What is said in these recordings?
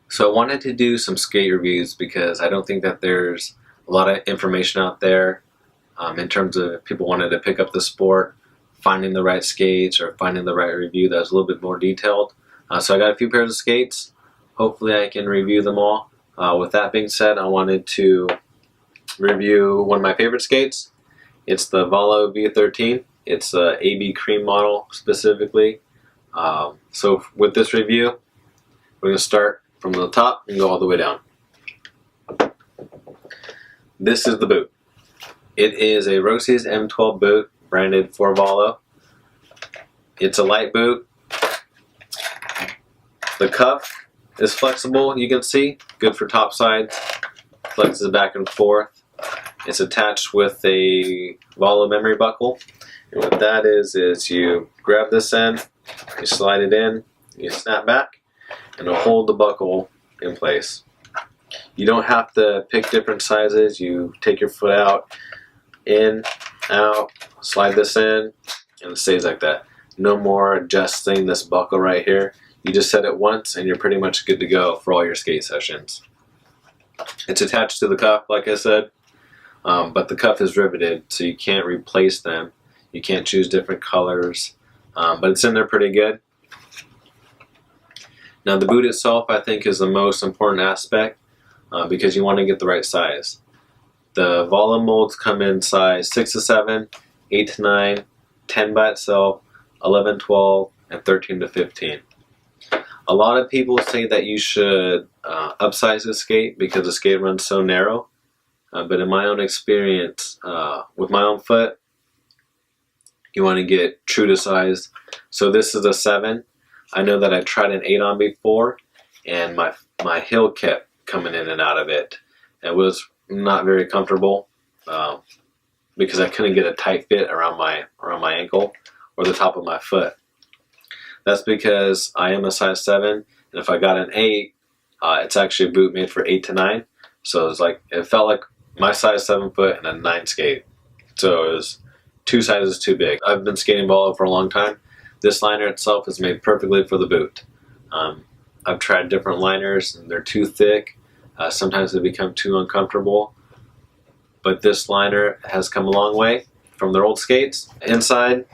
So I wanted to do some skate reviews because I don't think that there's a lot of information out there in terms of people wanting to pick up the sport, finding the right skates or finding the right review that's a little bit more detailed. So I got a few pairs of skates. Hopefully I can review them all. With that being said, I wanted to review one of my favorite skates. It's the Valo V13. It's a AB cream model specifically. So with this review, we're going to start from the top and go all the way down. This is the boot. It is a Rossi's M12 boot branded for Valo. It's a light boot. The cuff is flexible, you can see, good for top sides, flexes back and forth. It's attached with a Valo memory buckle. And what that is you grab this end, you slide it in, you snap back, and it'll hold the buckle in place. You don't have to pick different sizes. You take your foot out, in, out, slide this in, and it stays like that. No more adjusting this buckle right here. You just set it once and you're pretty much good to go for all your skate sessions. It's attached to the cuff, like I said, but the cuff is riveted, so you can't replace them. You can't choose different colors, but it's in there pretty good. Now the boot itself, I think, is the most important aspect because you want to get the right size. The Valo molds come in size 6 to 7, 8 to 9, 10 by itself, 11, 12, and 13 to 15. A lot of people say that you should upsize the skate because the skate runs so narrow, but in my own experience, with my own foot, you want to get true to size. So this is a 7. I know that I tried an 8 on before, and my heel kept coming in and out of it. It was not very comfortable because I couldn't get a tight fit around my ankle or the top of my foot. That's because I am a size 7, and if I got an 8, it's actually a boot made for 8 to 9. So it felt like my size 7 foot and a 9 skate. So it was 2 sizes too big. I've been skating Valo for a long time. This liner itself is made perfectly for the boot. I've tried different liners and they're too thick. Sometimes they become too uncomfortable. But this liner has come a long way from their old skates. Inside,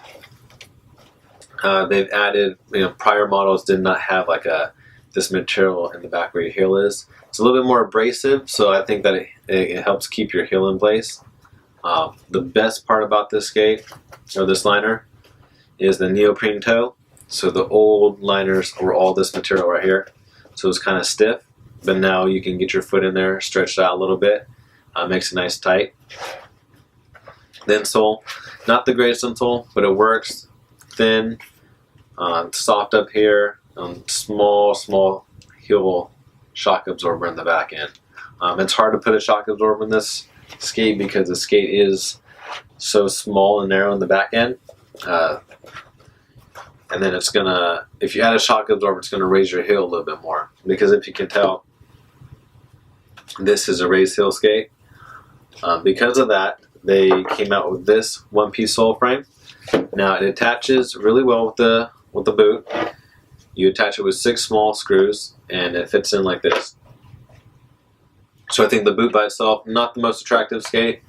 they've added, prior models did not have this material in the back where your heel is. It's a little bit more abrasive, so I think that it helps keep your heel in place. The best part about this skate, or this liner, is the neoprene toe. So the old liners were all this material right here, so it's kind of stiff, but now you can get your foot in there, stretch it out a little bit, makes it nice tight. The insole, not the greatest insole, but it works. Thin, soft up here, small heel shock absorber in the back end. It's hard to put a shock absorber in this skate because the skate is so small and narrow in the back end. And then it's gonna, if you add a shock absorber, it's gonna raise your heel a little bit more. Because if you can tell, this is a raised heel skate. Because of that, they came out with this one-piece sole frame. Now it attaches really well with the boot. You attach it with 6 small screws, and it fits in like this. So I think the boot by itself, not the most attractive skate,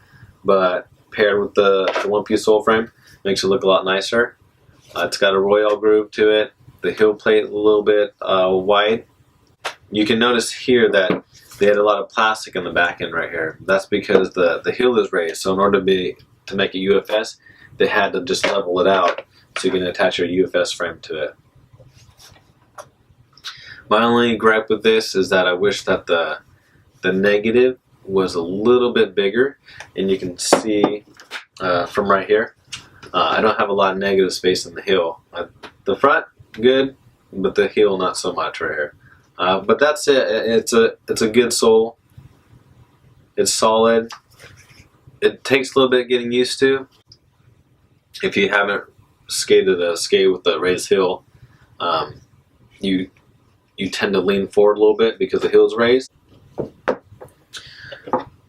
but paired with the one-piece sole frame, makes it look a lot nicer. It's got a royale groove to it. The heel plate a little bit wide. You can notice here that they had a lot of plastic in the back end right here. That's because the heel is raised. So in order to make a UFS, they had to just level it out so you can attach your UFS frame to it. My only gripe with this is that I wish that the negative was a little bit bigger, and you can see from right here, I don't have a lot of negative space in the heel. The front, good, but the heel not so much right here. But that's it. It's a good sole. It's solid. It takes a little bit getting used to. If you haven't skated a skate with the raised heel, you tend to lean forward a little bit because the heel is raised.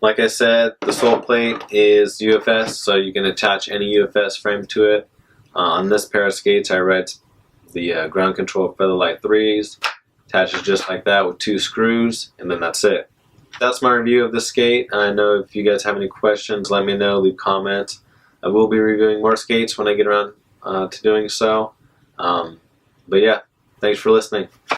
Like I said, the sole plate is UFS, so you can attach any UFS frame to it. On this pair of skates, I read the ground control Featherlight 3s. Attaches just like that with 2 screws, and then that's it. That's my review of the skate. I know if you guys have any questions, let me know, leave comments. I will be reviewing more skates when I get around to doing so. But yeah, thanks for listening.